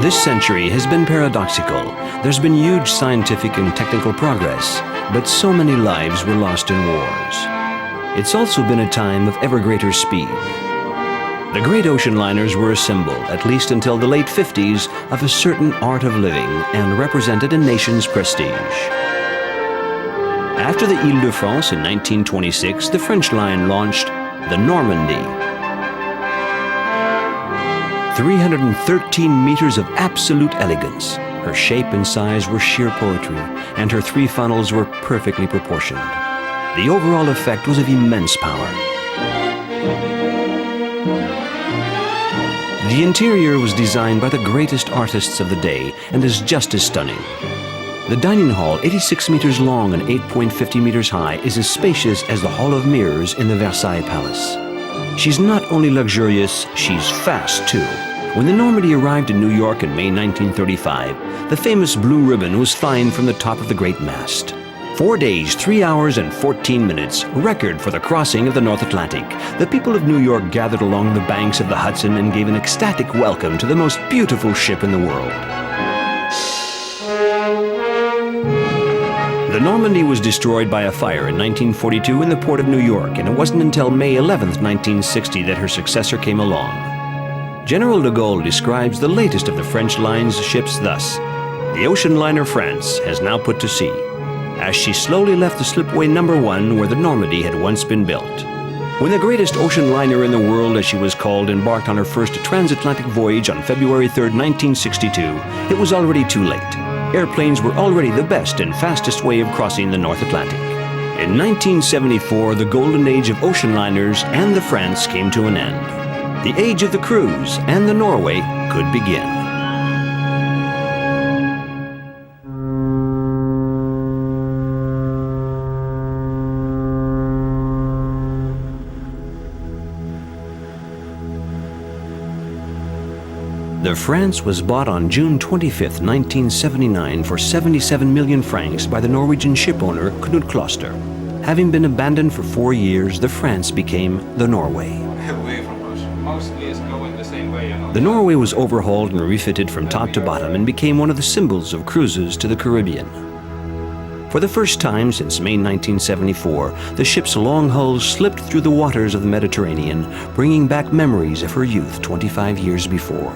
This century has been paradoxical. There's been huge scientific and technical progress, but so many lives were lost in wars. It's also been a time of ever greater speed. The great ocean liners were a symbol, at least until the late 50s, of a certain art of living and represented a nation's prestige. After the Île-de-France in 1926, the French line launched the Normandy. 313 meters of absolute elegance. Her shape and size were sheer poetry, and her 3 funnels were perfectly proportioned. The overall effect was of immense power. The interior was designed by the greatest artists of the day and is just as stunning. The dining hall, 86 meters long and 8.50 meters high, is as spacious as the Hall of Mirrors in the Versailles Palace. She's not only luxurious, she's fast too. When the Normandy arrived in New York in May 1935, the famous blue ribbon was flying from the top of the great mast. 4 days, 3 hours and 14 minutes, record for the crossing of the North Atlantic. The people of New York gathered along the banks of the Hudson and gave an ecstatic welcome to the most beautiful ship in the world. The Normandy was destroyed by a fire in 1942 in the port of New York, and it wasn't until May 11, 1960 that her successor came along. General de Gaulle describes the latest of the French line's ships thus: "The ocean liner France has now put to sea," as she slowly left the slipway number 1 where the Normandy had once been built. When the greatest ocean liner in the world, as she was called, embarked on her first transatlantic voyage on February 3, 1962, it was already too late. Airplanes were already the best and fastest way of crossing the North Atlantic. In 1974, the golden age of ocean liners and the France came to an end. The age of the cruise and the Norway could begin. The France was bought on June 25, 1979 for 77 million francs by the Norwegian shipowner Knut Kloster. Having been abandoned for 4 years, the France became the Norway. The Norway was overhauled and refitted from top to bottom and became one of the symbols of cruises to the Caribbean. For the first time since May 1974, the ship's long hull slipped through the waters of the Mediterranean, bringing back memories of her youth 25 years before.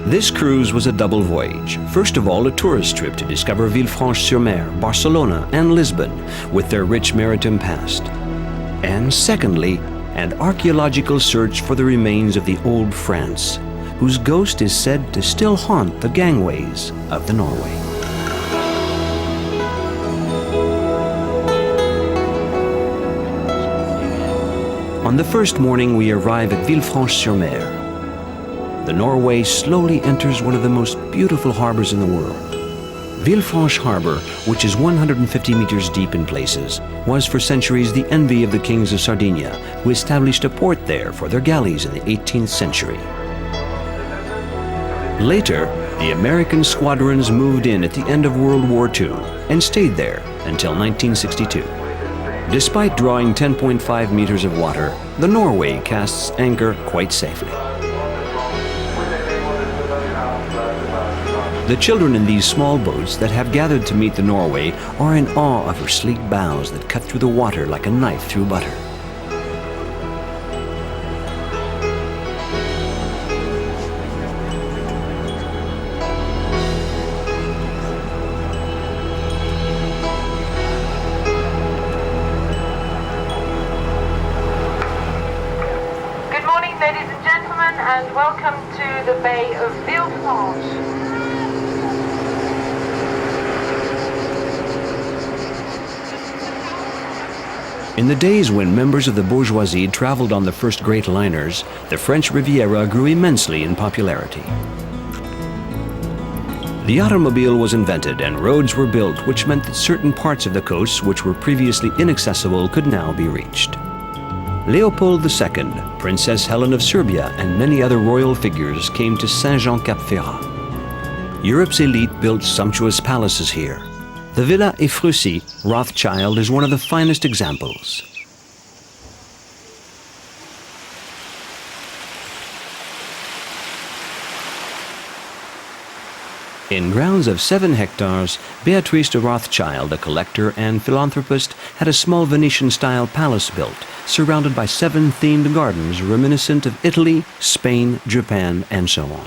This cruise was a double voyage. First of all, a tourist trip to discover Villefranche-sur-Mer, Barcelona, and Lisbon, with their rich maritime past. And secondly, an archaeological search for the remains of the old France, whose ghost is said to still haunt the gangways of the Norway. On the first morning, we arrive at Villefranche-sur-Mer. The Norway slowly enters one of the most beautiful harbors in the world. Villefranche Harbor, which is 150 meters deep in places, was for centuries the envy of the kings of Sardinia, who established a port there for their galleys in the 18th century. Later, the American squadrons moved in at the end of World War II and stayed there until 1962. Despite drawing 10.5 meters of water, the Norway casts anchor quite safely. The children in these small boats that have gathered to meet the Norway are in awe of her sleek bows that cut through the water like a knife through butter. Good morning, ladies and gentlemen, and welcome to the Bay of Villefranche. In the days when members of the bourgeoisie traveled on the first great liners, the French Riviera grew immensely in popularity. The automobile was invented and roads were built, which meant that certain parts of the coasts which were previously inaccessible could now be reached. Leopold II, Princess Helen of Serbia, and many other royal figures came to Saint-Jean-Cap-Ferrat. Europe's elite built sumptuous palaces here. The Villa Ephrussi, Rothschild, is one of the finest examples. In grounds of 7 hectares, Beatrice de Rothschild, a collector and philanthropist, had a small Venetian-style palace built, surrounded by 7 themed gardens reminiscent of Italy, Spain, Japan, and so on.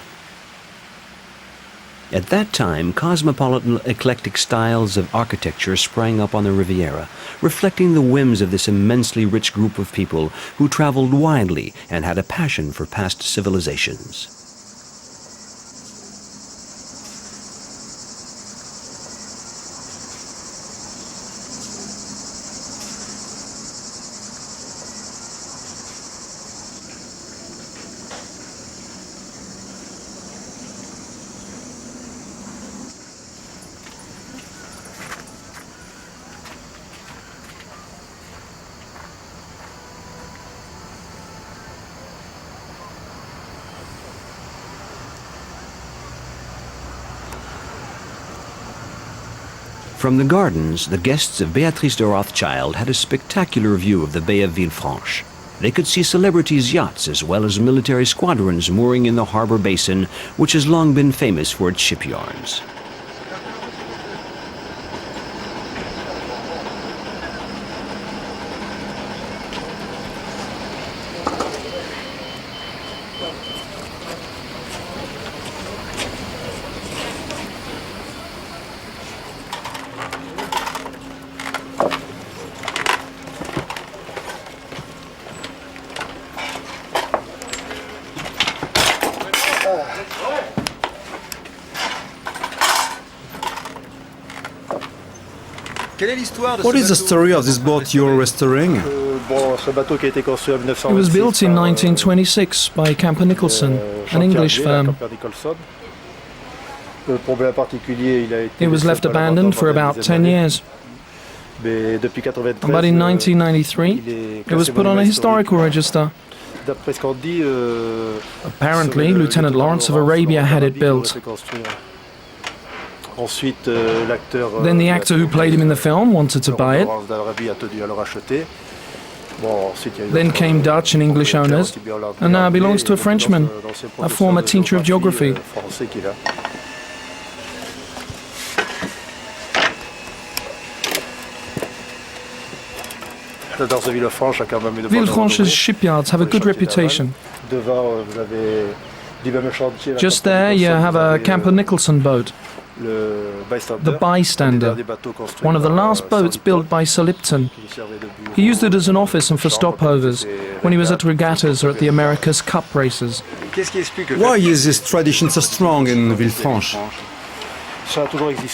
At that time, cosmopolitan eclectic styles of architecture sprang up on the Riviera, reflecting the whims of this immensely rich group of people who traveled widely and had a passion for past civilizations. From the gardens, the guests of Beatrice de Rothschild had a spectacular view of the Bay of Villefranche. They could see celebrities' yachts as well as military squadrons mooring in the harbor basin, which has long been famous for its shipyards. What is the story of this boat you're restoring? It was built in 1926 by Camper Nicholson, an English firm. It was left abandoned for about 10 years. But in 1993, it was put on a historical register. Apparently, Lieutenant Lawrence of Arabia had it built. Then the actor who played him in the film wanted to buy it. Then came Dutch and English owners, and now belongs to a Frenchman, a former teacher of geography. Villefranche's shipyards have a good reputation. Just there you have a Camper Nicholson boat, the Bystander, one of the last boats built by Sir Lipton. He used it as an office and for stopovers when he was at regattas or at the America's Cup races. Why is this tradition so strong in Villefranche?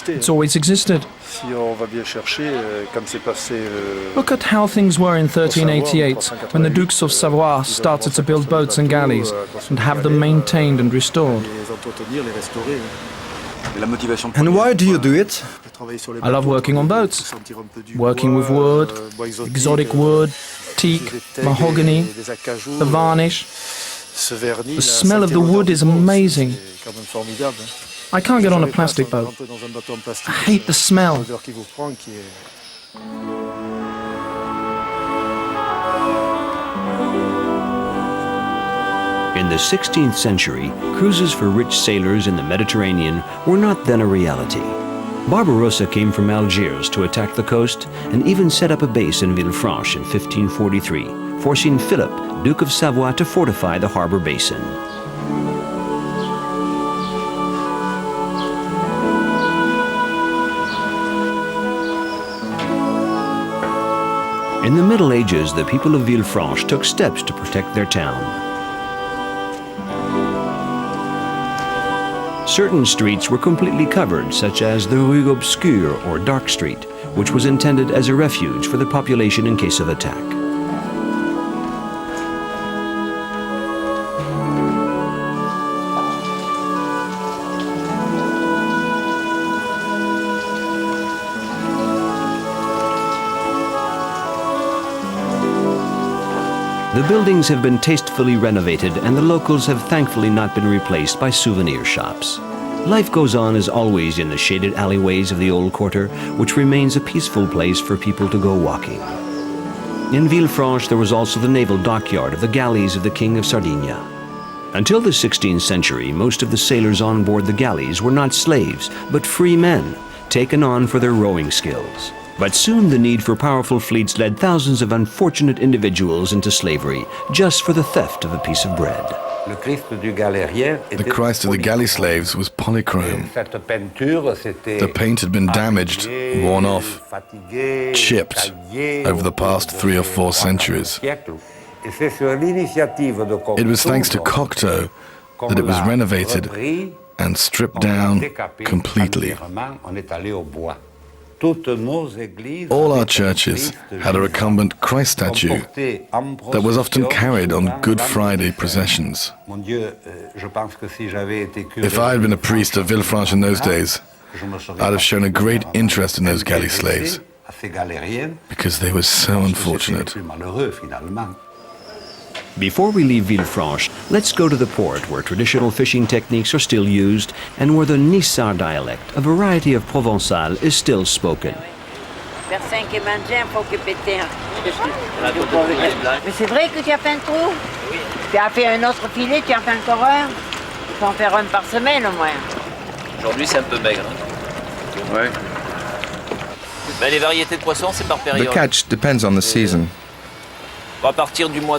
It's always existed. Look at how things were in 1388, when the Dukes of Savoy started to build boats and galleys and have them maintained and restored. And why do you do it? I love working on boats, working with wood, exotic wood, teak, mahogany, the varnish. The smell of the wood is amazing. I can't get on a plastic boat. I hate the smell. In the 16th century, cruises for rich sailors in the Mediterranean were not then a reality. Barbarossa came from Algiers to attack the coast and even set up a base in Villefranche in 1543, forcing Philip, Duke of Savoy, to fortify the harbor basin. In the Middle Ages, the people of Villefranche took steps to protect their town. Certain streets were completely covered, such as the Rue Obscure or Dark Street, which was intended as a refuge for the population in case of attack. The buildings have been tastefully renovated and the locals have thankfully not been replaced by souvenir shops. Life goes on as always in the shaded alleyways of the old quarter, which remains a peaceful place for people to go walking. In Villefranche there was also the naval dockyard of the galleys of the King of Sardinia. Until the 16th century, most of the sailors on board the galleys were not slaves, but free men, taken on for their rowing skills. But soon the need for powerful fleets led thousands of unfortunate individuals into slavery, just for the theft of a piece of bread. The Christ of the galley slaves was polychrome. The paint had been damaged, worn off, chipped over the past 3 or 4 centuries. It was thanks to Cocteau that it was renovated and stripped down completely. All our churches had a recumbent Christ statue that was often carried on Good Friday processions. If I had been a priest of Villefranche in those days, I'd have shown a great interest in those galley slaves, because they were so unfortunate. Before we leave Villefranche, let's go to the port where traditional fishing techniques are still used and where the Nissard dialect, a variety of Provençal, is still spoken. Vers 5 et matin, faut que péter. Mais c'est vrai que tu as fait un trou? Tu as fait un autre filet, tu as fait encore un? Il faut en faire un par semaine au moins. Aujourd'hui, c'est un peu maigre. Ouais. Ben, les variétés de poissons, c'est par période. The catch depends on the season,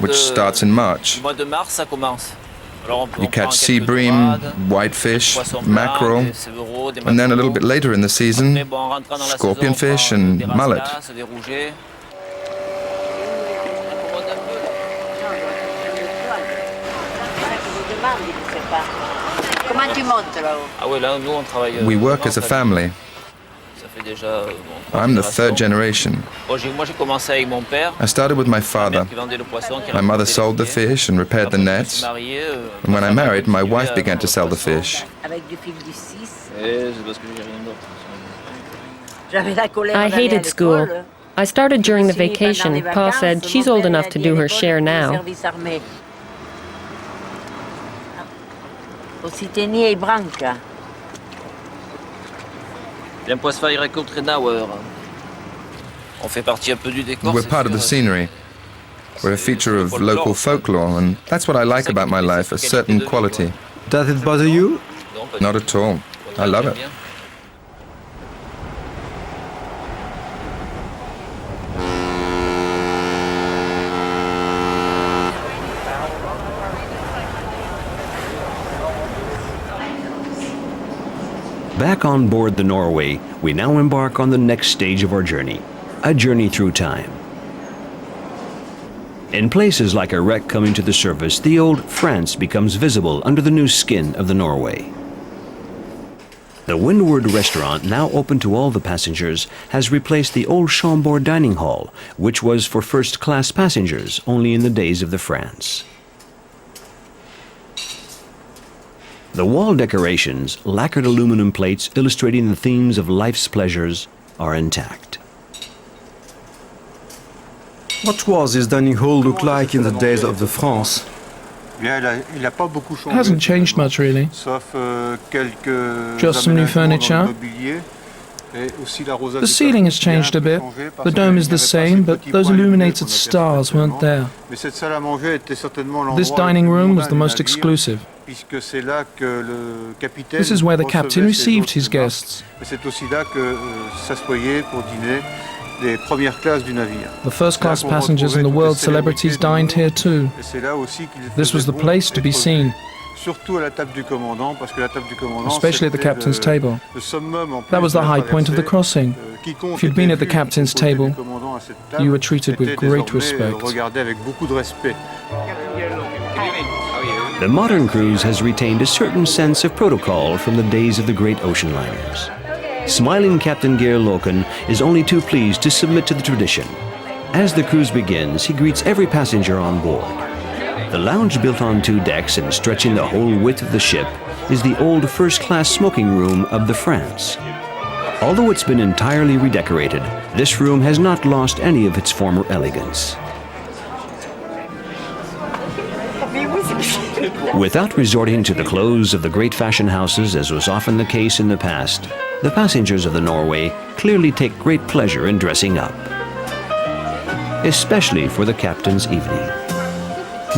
which starts in March. You catch sea bream, whitefish, mackerel, and then a little bit later in the season, scorpionfish and mullet. We work as a family. I'm the 3rd generation. I started with my father. My mother sold the fish and repaired the nets. And when I married, my wife began to sell the fish. I hated school. I started during the vacation. Pa said, she's old enough to do her share now. We're part of the scenery. We're a feature of local folklore, and that's what I like about my life, a certain quality. Does it bother you? Not at all. I love it. Back on board the Norway, we now embark on the next stage of our journey, a journey through time. In places like a wreck coming to the surface, the old France becomes visible under the new skin of the Norway. The Windward restaurant, now open to all the passengers, has replaced the old Chambord dining hall, which was for first-class passengers only in the days of the France. The wall decorations, lacquered aluminum plates illustrating the themes of life's pleasures, are intact. What was this dining hall look like in the days of the France? It hasn't changed much really. Just some new furniture. The ceiling has changed a bit. The dome is the same, but those illuminated stars weren't there. This dining room was the most exclusive. This is where the captain received his guests. The first-class passengers and the world celebrities dined here too. This was the place to be seen, especially at the captain's table. That was the high point of the crossing. If you'd been at the captain's table, you were treated with great respect. The modern cruise has retained a certain sense of protocol from the days of the great ocean liners. Smiling Captain Gerloken is only too pleased to submit to the tradition. As the cruise begins, he greets every passenger on board. The lounge built on 2 decks and stretching the whole width of the ship is the old first-class smoking room of the France. Although it's been entirely redecorated, this room has not lost any of its former elegance. Without resorting to the clothes of the great fashion houses, as was often the case in the past, the passengers of the Norway clearly take great pleasure in dressing up, especially for the captain's evening.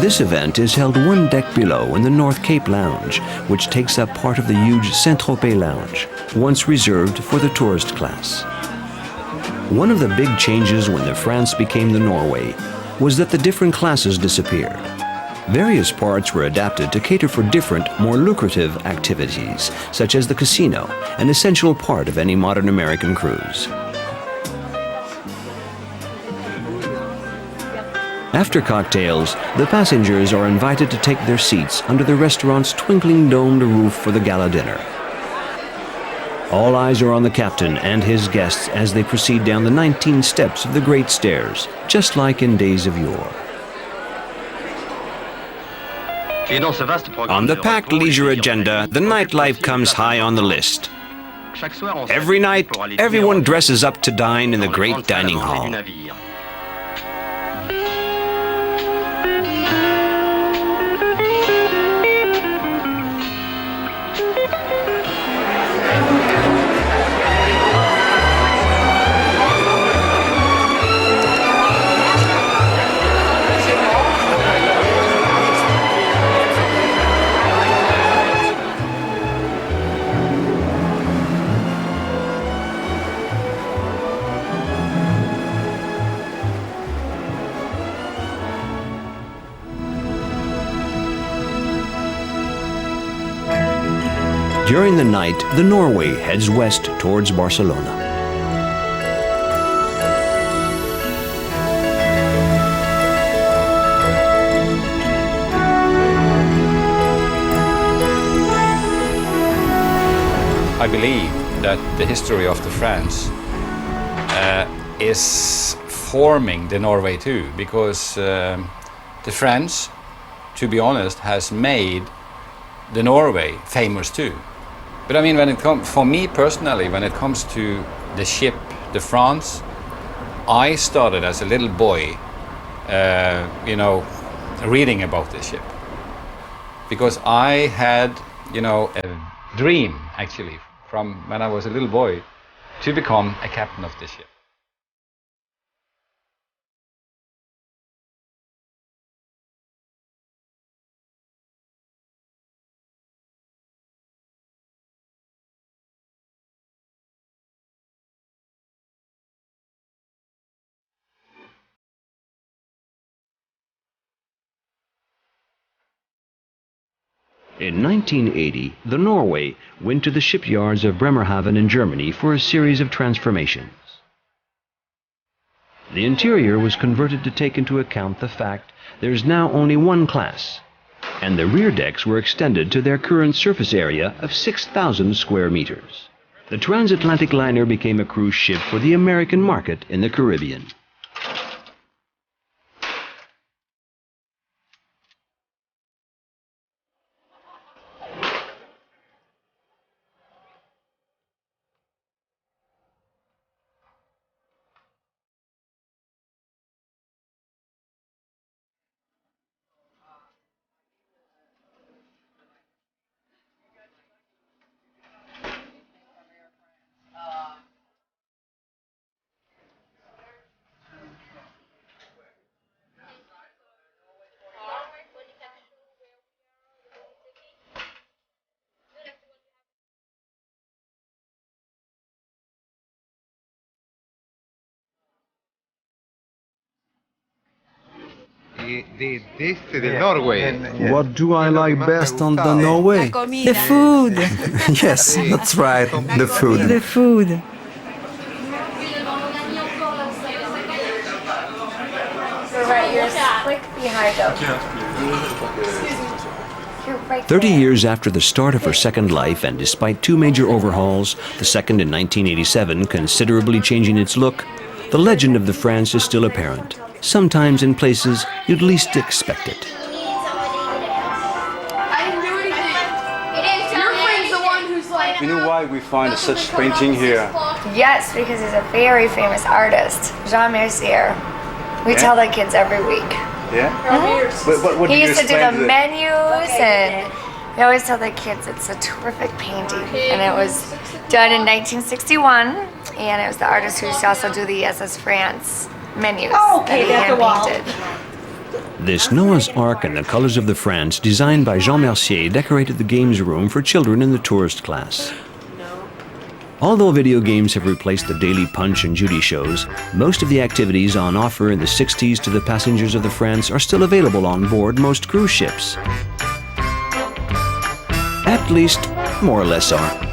This event is held one deck below in the North Cape Lounge, which takes up part of the huge Saint-Tropez Lounge, once reserved for the tourist class. One of the big changes when the France became the Norway was that the different classes disappeared. Various parts were adapted to cater for different, more lucrative activities, such as the casino, an essential part of any modern American cruise. After cocktails, the passengers are invited to take their seats under the restaurant's twinkling domed roof for the gala dinner. All eyes are on the captain and his guests as they proceed down the 19 steps of the Great Stairs, just like in days of yore. On the packed leisure agenda, the nightlife comes high on the list. Every night, everyone dresses up to dine in the great dining hall. During the night, the Norway heads west towards Barcelona. I believe that the history of the France is forming the Norway too, because the French, to be honest, has made the Norway famous too. But I mean, when it comes, for me personally, when it comes to the ship, the France, I started as a little boy, reading about this ship. Because I had, a dream, actually, from when I was a little boy, to become a captain of this ship. In 1980, the Norway went to the shipyards of Bremerhaven in Germany for a series of transformations. The interior was converted to take into account the fact there's now only one class, and the rear decks were extended to their current surface area of 6,000 square meters. The transatlantic liner became a cruise ship for the American market in the Caribbean. What do I like best on the Norway? The food. Yes, that's right, the food. The food. Behind them. 30 years after the start of her second life, and despite two major overhauls, the second in 1987 considerably changing its look, the legend of the France is still apparent, sometimes in places you'd least expect it. You know why we find such painting here? Yes, because he's a very famous artist, Jean Mercier. We tell the kids every week. Yeah? Mm-hmm. What he used to do the menus, and we always tell the kids it's a terrific painting. And it was done in 1961, and it was the artist who used to also do the SS France menus that he hand painted. This Noah's Ark and the colors of the France, designed by Jean Mercier, decorated the games room for children in the tourist class. Although video games have replaced the daily Punch and Judy shows, most of the activities on offer in the 60s to the passengers of the France are still available on board most cruise ships. At least, more or less are.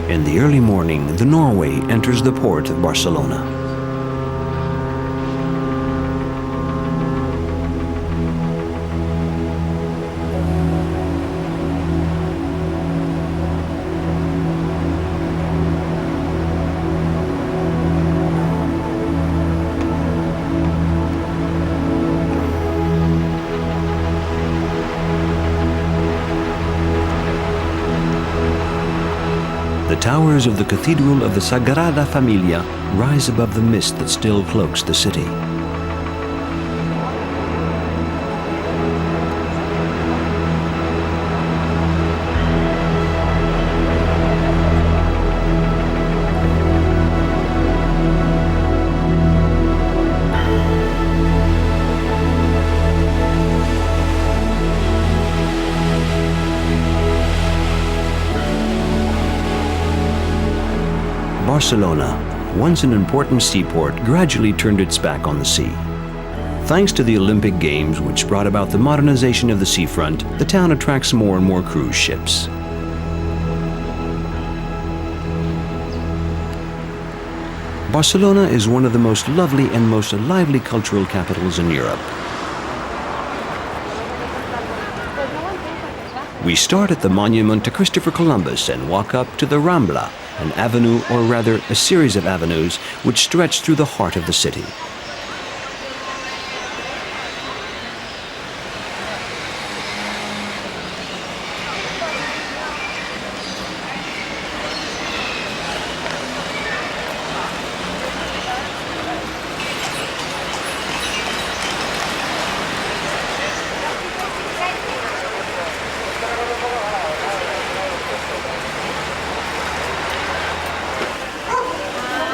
In the early morning, the Norway enters the port of Barcelona. The towers of the Cathedral of the Sagrada Familia rise above the mist that still cloaks the city. Barcelona, once an important seaport, gradually turned its back on the sea. Thanks to the Olympic Games, which brought about the modernization of the seafront, the town attracts more and more cruise ships. Barcelona is one of the most lovely and most lively cultural capitals in Europe. We start at the monument to Christopher Columbus and walk up to the Rambla, an avenue, or rather a series of avenues, which stretch through the heart of the city.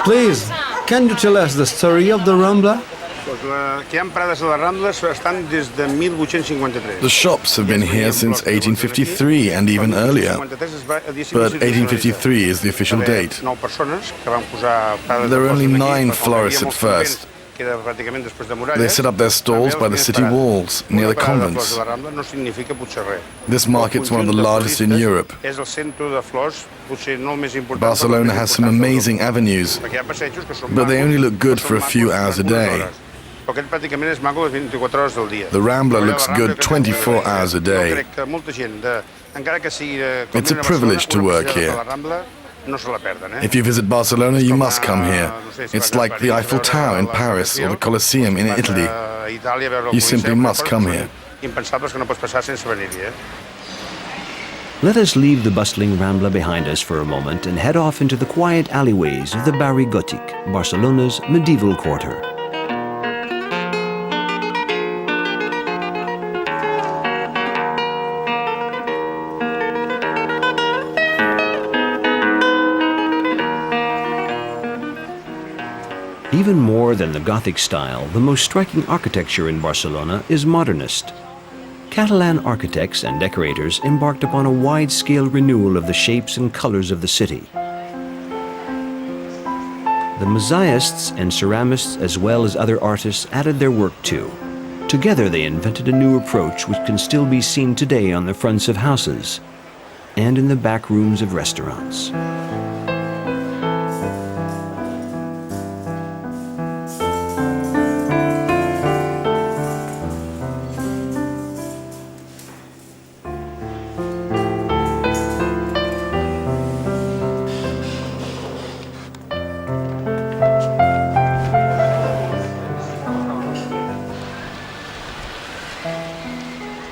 Please, can you tell us the story of the Rambla? The shops have been here since 1853 and even earlier, but 1853 is the official date. There were only 9 florists at first. They set up their stalls by the city walls, near the convents. This market's one of the largest in Europe. Barcelona has some amazing avenues, but they only look good for a few hours a day. The Rambla looks good 24 hours a day. It's a privilege to work here. If you visit Barcelona, you must come here. It's like the Eiffel Tower in Paris or the Colosseum in Italy. You simply must come here. Let us leave the bustling Rambla behind us for a moment and head off into the quiet alleyways of the Barri Gothic, Barcelona's medieval quarter. Even more than the Gothic style, the most striking architecture in Barcelona is modernist. Catalan architects and decorators embarked upon a wide-scale renewal of the shapes and colors of the city. The mosaists and ceramists, as well as other artists, added their work too. Together they invented a new approach which can still be seen today on the fronts of houses and in the back rooms of restaurants.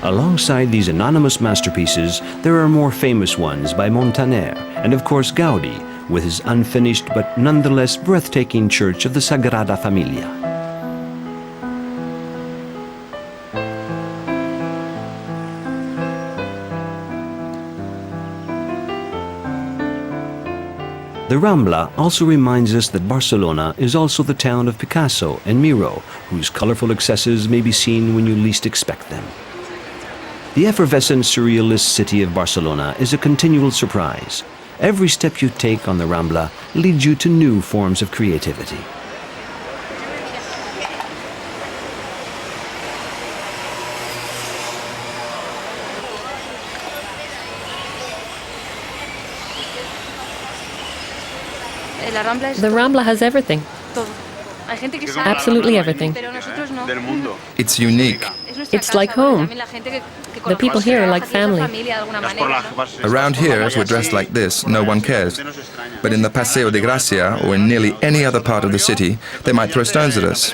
Alongside these anonymous masterpieces, there are more famous ones by Montaner and of course Gaudi, with his unfinished but nonetheless breathtaking church of the Sagrada Familia. The Rambla also reminds us that Barcelona is also the town of Picasso and Miro, whose colorful excesses may be seen when you least expect them. The effervescent surrealist city of Barcelona is a continual surprise. Every step you take on the Rambla leads you to new forms of creativity. The Rambla has everything. Absolutely everything. It's unique. It's like home. The people here are like family. Around here, if we're dressed like this, no one cares. But in the Paseo de Gracia, or in nearly any other part of the city, they might throw stones at us.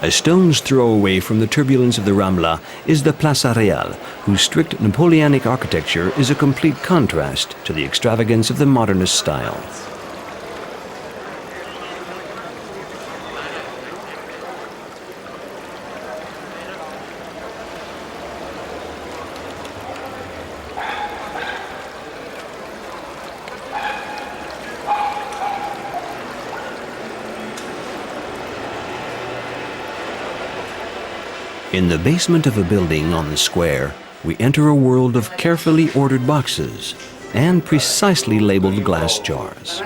A stone's throw away from the turbulence of the Rambla is the Plaza Real, whose strict Napoleonic architecture is a complete contrast to the extravagance of the modernist style. In the basement of a building on the square, we enter a world of carefully ordered boxes and precisely labeled glass jars.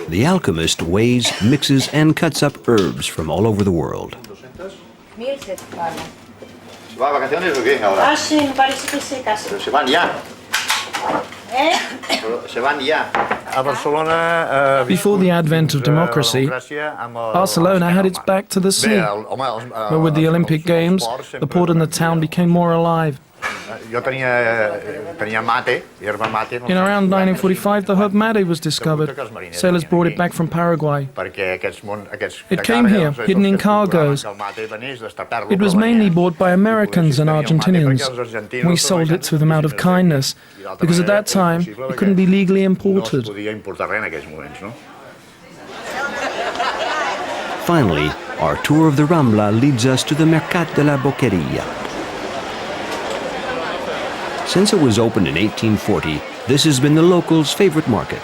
The alchemist weighs, mixes, and cuts up herbs from all over the world. Before the advent of democracy, Barcelona had its back to the sea. But with the Olympic Games, the port and the town became more alive. In around 1945, the herb mate was discovered. Sailors brought it back from Paraguay. It came here, hidden in cargoes. It was mainly bought by Americans and Argentinians. We sold it to them out of kindness, because at that time, it couldn't be legally imported. Finally, our tour of the Rambla leads us to the Mercat de la Boqueria. Since it was opened in 1840, this has been the locals' favorite market.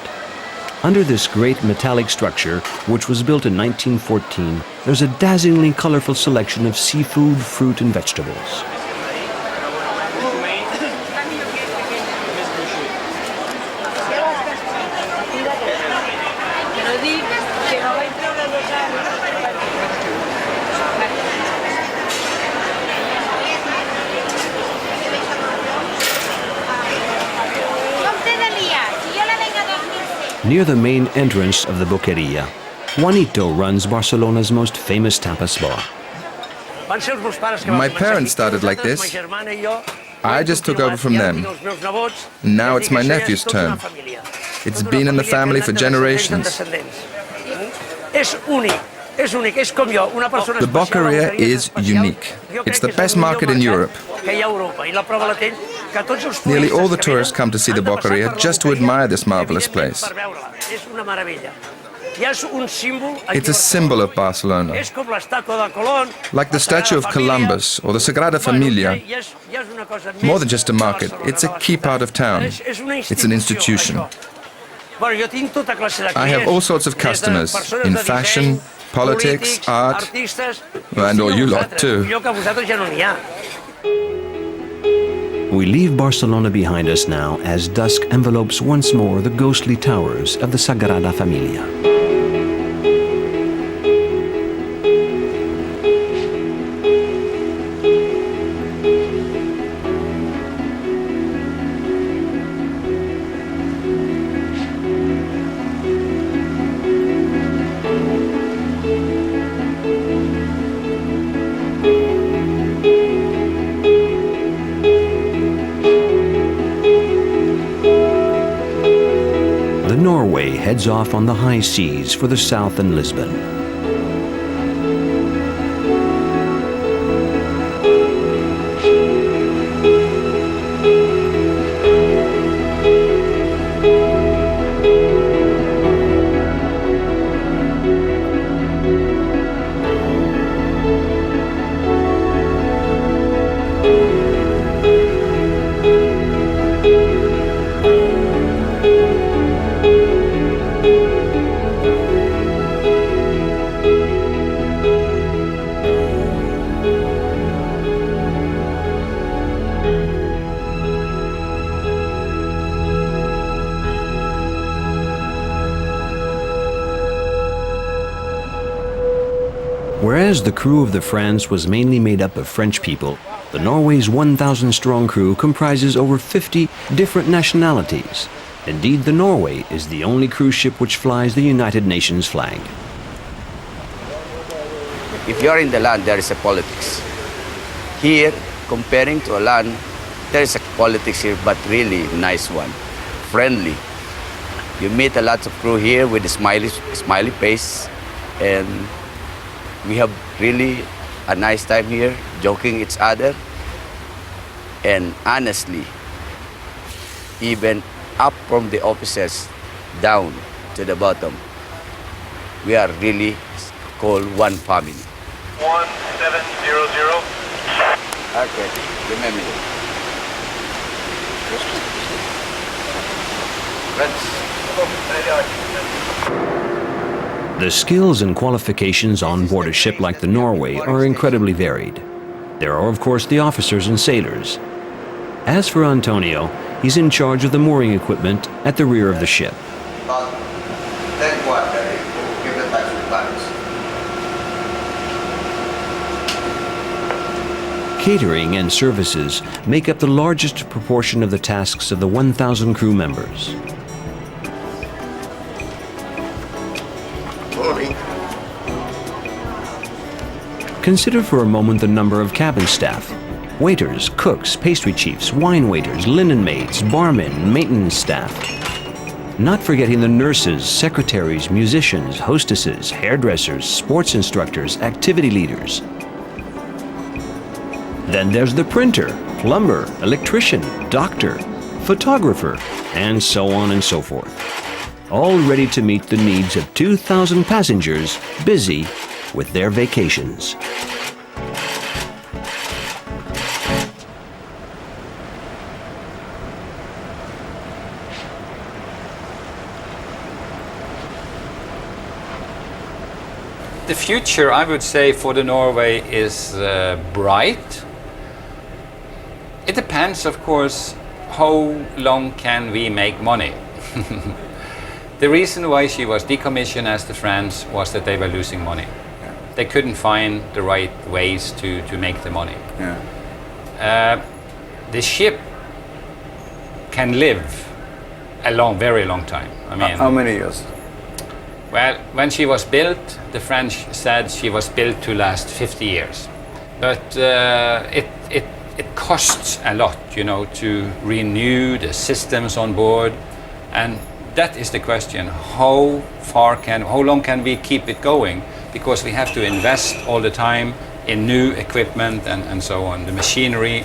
Under this great metallic structure, which was built in 1914, there's a dazzlingly colorful selection of seafood, fruit, and vegetables. Near the main entrance of the Boqueria, Juanito runs Barcelona's most famous tapas bar. My parents started like this. I just took over from them. Now it's my nephew's turn. It's been in the family for generations. The Boqueria is unique. It's the best market in Europe. Nearly all the tourists come to see the Boqueria just to admire this marvelous place. It's a symbol of Barcelona. Like the statue of Columbus or the Sagrada Familia. More than just a market, it's a key part of town. It's an institution. I have all sorts of customers in fashion, politics, art, and all you lot too. We leave Barcelona behind us now as dusk envelopes once more the ghostly towers of the Sagrada Familia. Norway heads off on the high seas for the south and Lisbon. Whereas the crew of the France was mainly made up of French people, the Norway's 1,000-strong crew comprises over 50 different nationalities. Indeed, the Norway is the only cruise ship which flies the United Nations flag. If you're in the land, there is a politics. Here, comparing to a land, there is a politics here, but really nice one, friendly. You meet a lot of crew here with a smiley face, and we have really a nice time here, joking each other. And honestly, even up from the officers down to the bottom, we are really called one family. 1700. Okay, remember it. The skills and qualifications on board a ship like the Norway are incredibly varied. There are, of course, the officers and sailors. As for Antonio, he's in charge of the mooring equipment at the rear of the ship. Catering and services make up the largest proportion of the tasks of the 1,000 crew members. Consider for a moment the number of cabin staff. Waiters, cooks, pastry chiefs, wine waiters, linen maids, barmen, maintenance staff. Not forgetting the nurses, secretaries, musicians, hostesses, hairdressers, sports instructors, activity leaders. Then there's the printer, plumber, electrician, doctor, photographer, and so on and so forth. All ready to meet the needs of 2,000 passengers busy with their vacations. The future, I would say, for the Norway is bright. It depends, of course, how long can we make money. The reason why she was decommissioned as the France was that they were losing money. Yeah. They couldn't find the right ways to make the money. Yeah. The ship can live a very long time. I mean, how many years? Well, when she was built, the French said she was built to last 50 years. But it costs a lot, you know, to renew the systems on board, and that is the question: how long can we keep it going? Because we have to invest all the time in new equipment and so on, the machinery.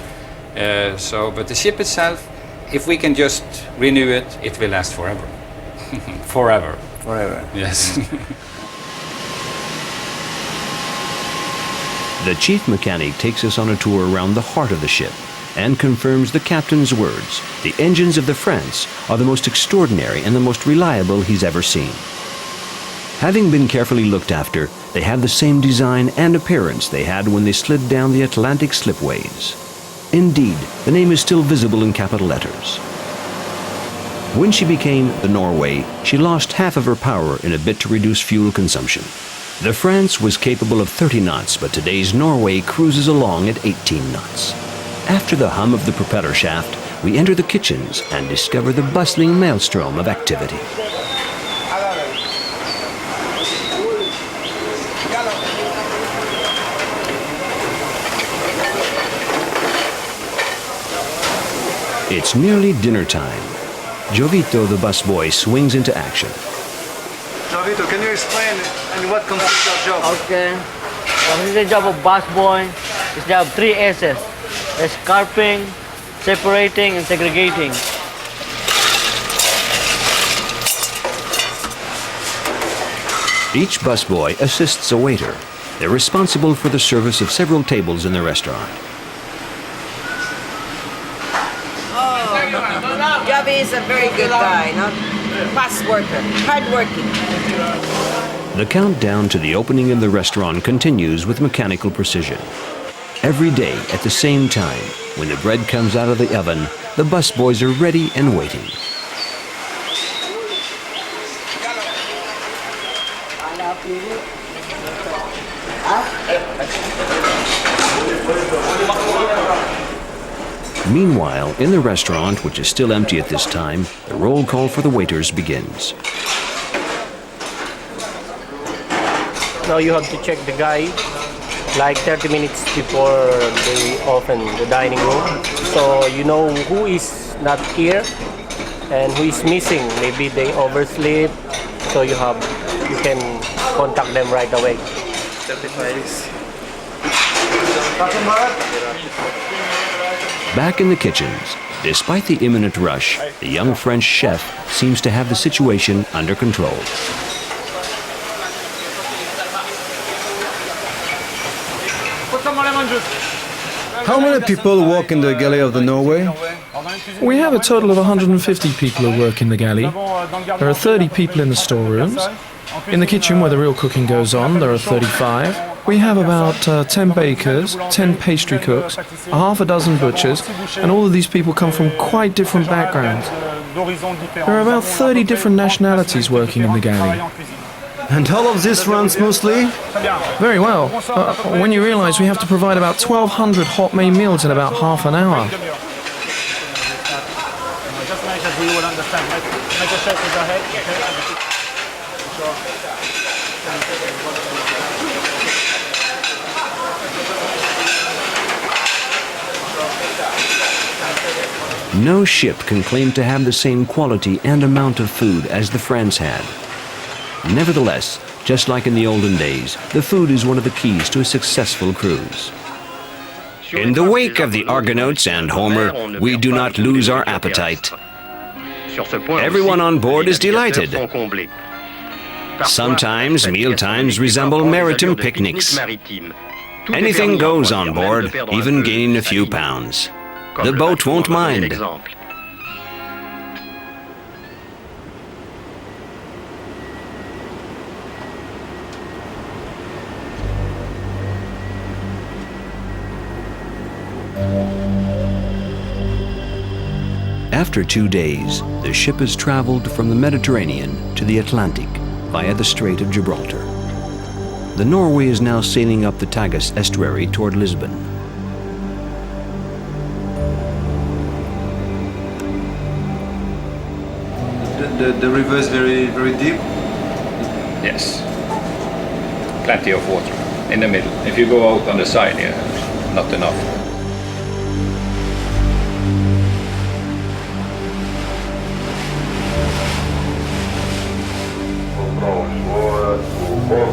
But the ship itself, if we can just renew it, it will last forever. Forever. Forever. Yes. The chief mechanic takes us on a tour around the heart of the ship and confirms the captain's words. The engines of the France are the most extraordinary and the most reliable he's ever seen. Having been carefully looked after, they have the same design and appearance they had when they slid down the Atlantic slipways. Indeed, the name is still visible in capital letters. When she became the Norway, she lost half of her power in a bid to reduce fuel consumption. The France was capable of 30 knots, but today's Norway cruises along at 18 knots. After the hum of the propeller shaft, we enter the kitchens and discover the bustling maelstrom of activity. It's nearly dinner time. Jovito, the busboy, swings into action. Jovito, can you explain in what consists your job? Okay. The job of busboy is to have 3 S's. Escarping, separating, and segregating. Each busboy assists a waiter. They're responsible for the service of several tables in the restaurant. Javi is a very good guy, fast worker, hard working. The countdown to the opening of the restaurant continues with mechanical precision. Every day at the same time, when the bread comes out of the oven, the busboys are ready and waiting. Meanwhile, in the restaurant, which is still empty at this time, the roll call for the waiters begins. Now you have to check the guy like 30 minutes before they open the dining room. So you know who is not here and who is missing. Maybe they oversleep, so you can contact them right away. Back in the kitchens, despite the imminent rush, the young French chef seems to have the situation under control. How many people work in the galley of the Norway? We have a total of 150 people who work in the galley. There are 30 people in the storerooms. In the kitchen where the real cooking goes on, there are 35. We have about 10 bakers, 10 pastry cooks, a half a dozen butchers, and all of these people come from quite different backgrounds. There are about 30 different nationalities working in the galley. And all of this runs smoothly? Very well. When you realize we have to provide about 1,200 hot main meals in about half an hour. No ship can claim to have the same quality and amount of food as the France had. Nevertheless, just like in the olden days, the food is one of the keys to a successful cruise. In the wake of the Argonauts and Homer, we do not lose our appetite. Everyone on board is delighted. Sometimes mealtimes resemble maritime picnics. Anything goes on board, even gaining a few pounds. The boat won't mind. After 2 days, the ship has traveled from the Mediterranean to the Atlantic via the Strait of Gibraltar. The Norway is now sailing up the Tagus estuary toward Lisbon. The river is very, very deep? Yes. Plenty of water in the middle. If you go out on the side here, not enough.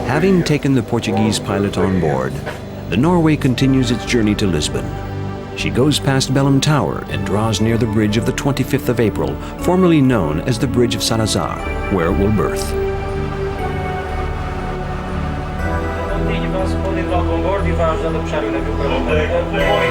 Having taken the Portuguese pilot on board, the Norway continues its journey to Lisbon. She goes past Belém Tower and draws near the bridge of the 25th of April, formerly known as the Bridge of Salazar, where it will berth. Norway.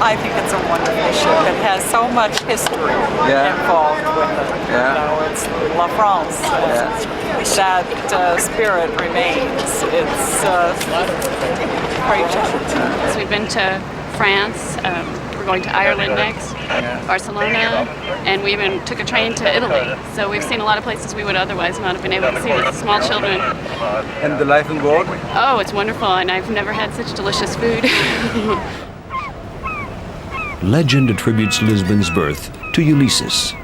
I think it's a wonderful ship. It has so much history involved with it. You know, it's La France. That spirit remains. It's great ship. So we've been to France. We're going to Ireland next, Barcelona, and we even took a train to Italy. So we've seen a lot of places we would otherwise not have been able to see with small children. And the life on board? Oh, it's wonderful, and I've never had such delicious food. Legend attributes Lisbon's birth to Ulysses.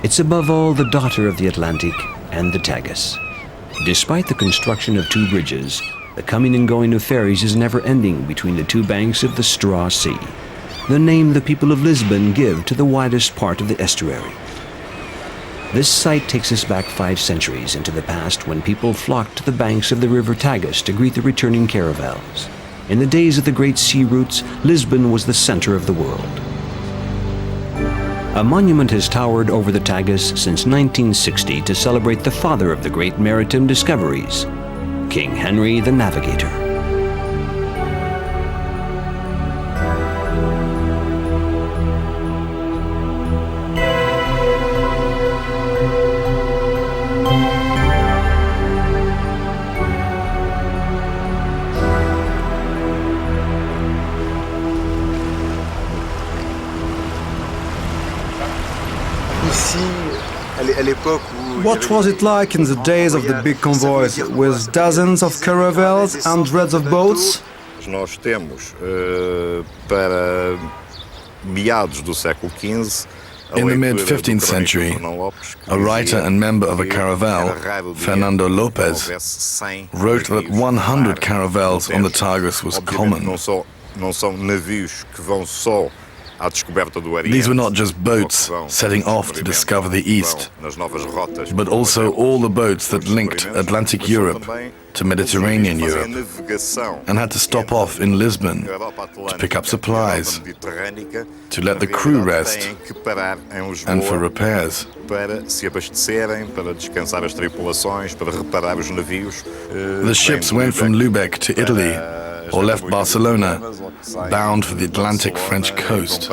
It's above all the daughter of the Atlantic and the Tagus. Despite the construction of 2 bridges, the coming and going of ferries is never ending between the 2 banks of the Straw Sea, the name the people of Lisbon give to the widest part of the estuary. This site takes us back 5 centuries into the past when people flocked to the banks of the river Tagus to greet the returning caravels. In the days of the great sea routes, Lisbon was the center of the world. A monument has towered over the Tagus since 1960 to celebrate the father of the great maritime discoveries, King Henry the Navigator. What was it like in the days of the big convoys, with dozens of caravels, hundreds of boats? Nós temos para meados do século XV. In the mid-15th century, a writer and member of a caravel, Fernando Lopez, wrote that 100 caravels on the Tagus was common. Não são navios que vão só à descoberta do Oriente. These were not just boats setting off to discover the East, but also all the boats that linked Atlantic Europe to Mediterranean Europe and had to stop off in Lisbon to pick up supplies, to let the crew rest, and for repairs. The ships went from Lübeck to Italy or left Barcelona, bound for the Atlantic French coast.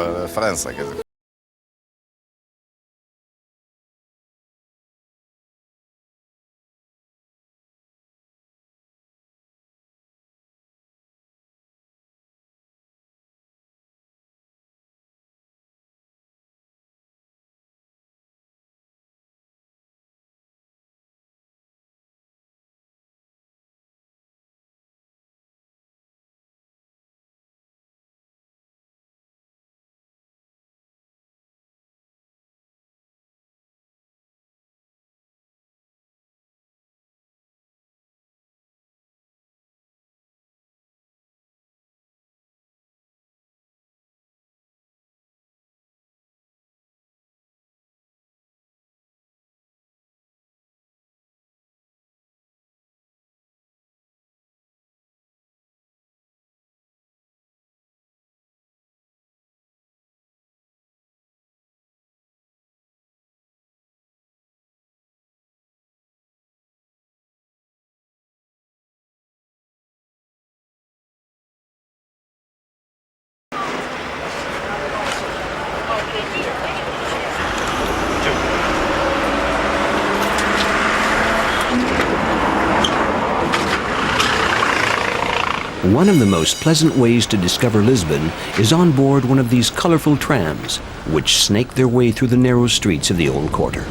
One of the most pleasant ways to discover Lisbon is on board one of these colorful trams, which snake their way through the narrow streets of the old quarter.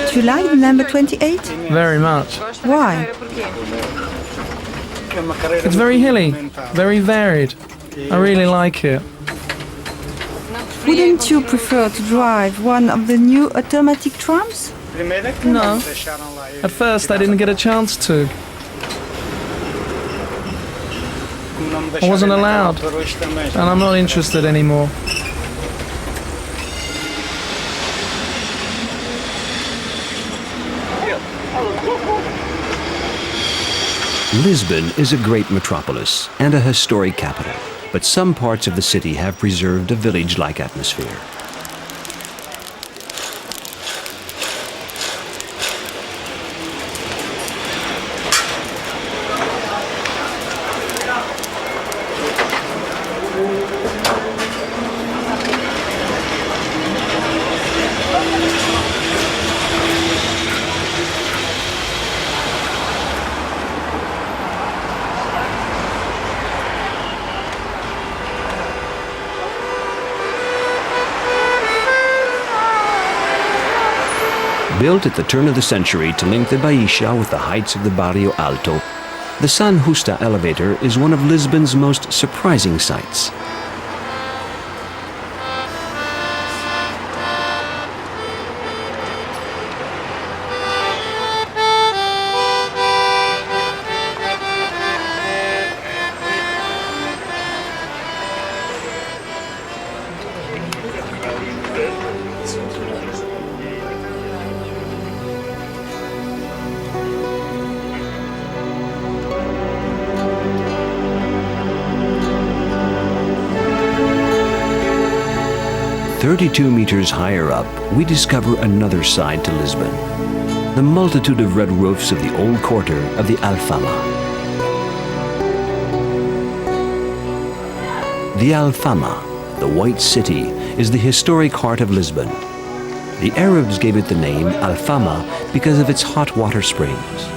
Do you like the number 28? Very much. Why? It's very hilly, very varied. I really like it. Wouldn't you prefer to drive one of the new automatic trams? No. At first I didn't get a chance to. I wasn't allowed, and I'm not interested anymore. Lisbon is a great metropolis and a historic capital, but some parts of the city have preserved a village-like atmosphere. Built at the turn of the century to link the Baixa with the heights of the Barrio Alto, the San Justa elevator is one of Lisbon's most surprising sights. "32 meters higher up, we discover another side to Lisbon, the multitude of red roofs of the old quarter of the Alfama. The Alfama, the White City, is the historic heart of Lisbon. The Arabs gave it the name Alfama because of its hot water springs.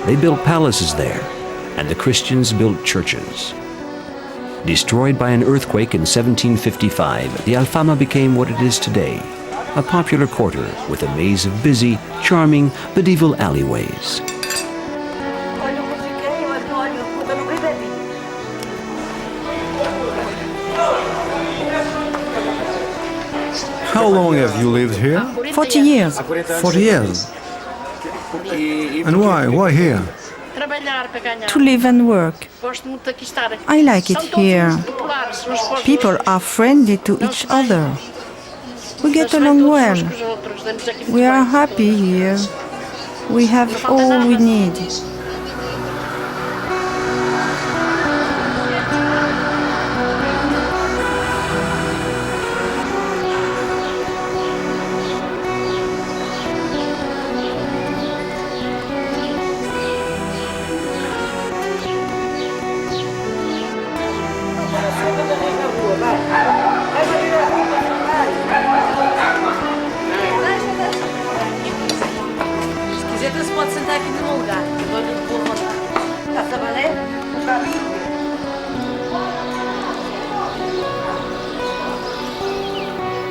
They built palaces there, and the Christians built churches. Destroyed by an earthquake in 1755, the Alfama became what it is today, a popular quarter with a maze of busy, charming, medieval alleyways. How long have you lived here? 40 years. 40 years. And why? Why here? To live and work. I like it here. People are friendly to each other. We get along well. We are happy here. We have all we need.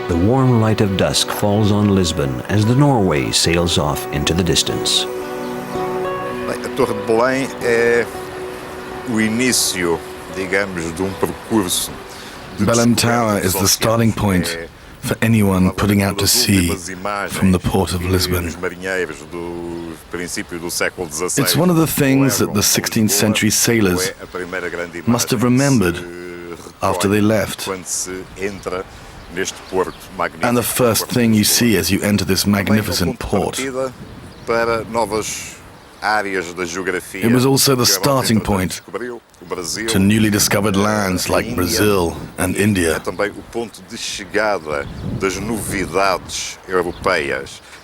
The warm light of dusk falls on Lisbon as the Norway sails off into the distance. A Torre de Belém é o início, digamos, de percurso. Belém Tower is the starting point for anyone putting out to sea from the port of Lisbon. It's one of the things that the 16th century sailors must have remembered after they left. And the first thing you see as you enter this magnificent port. It was also the starting point to newly discovered lands like Brazil and India.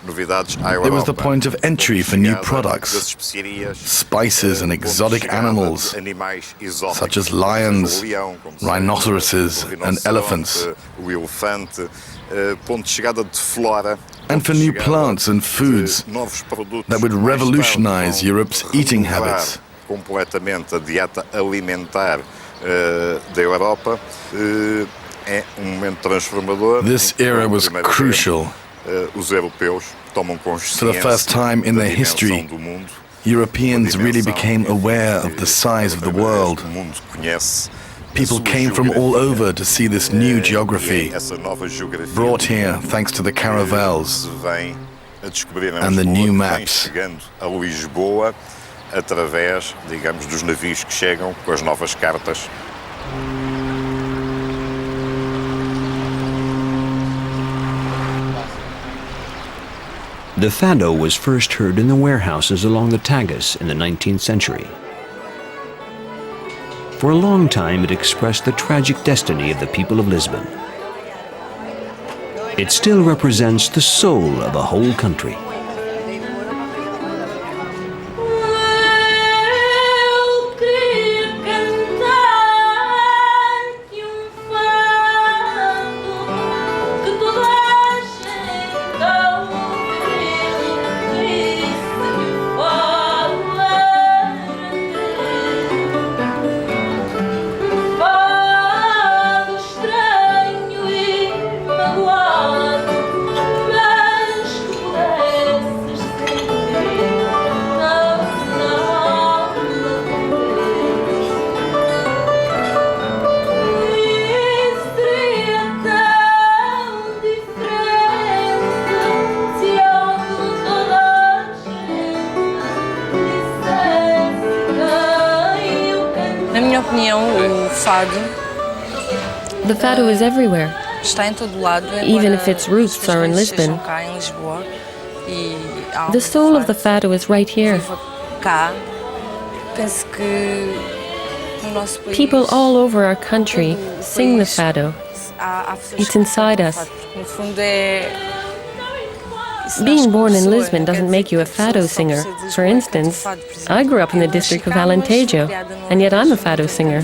It was the point of entry for new products, spices and exotic animals, such as lions, rhinoceroses and elephants, and for new plants and foods that would revolutionize Europe's eating habits. This era was crucial. For the first time in their history, Europeans really became aware of the size of the world. People came from all over to see this new geography, brought here thanks to the caravels and the new maps. Através, digamos, dos navios que chegam com as novas cartas. The Fado was first heard in the warehouses along the Tagus in the 19th century. For a long time, it expressed the tragic destiny of the people of Lisbon. It still represents the soul of a whole country. The Fado is everywhere, even if its roots are in Lisbon. The soul of the Fado is right here. People all over our country sing the Fado. It's inside us. Being born in Lisbon doesn't make you a Fado singer. For instance, I grew up in the district of Alentejo, and yet I'm a Fado singer.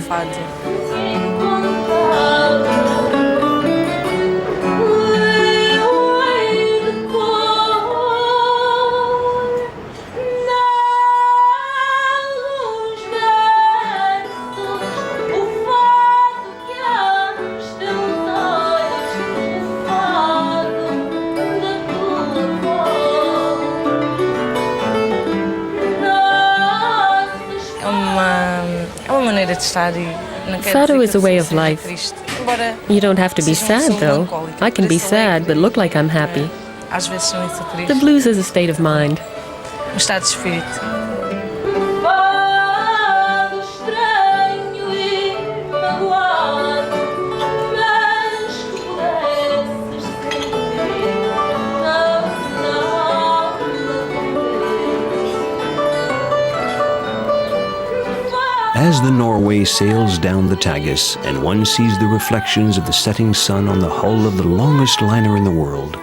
Fado is a way of life. You don't have to be sad, though. I can be sad, but look like I'm happy. The blues is a state of mind. As the Norway sails down the Tagus and one sees the reflections of the setting sun on the hull of the longest liner in the world,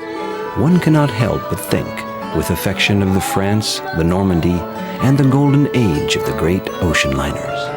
one cannot help but think with affection of the France, the Normandy, and the golden age of the great ocean liners.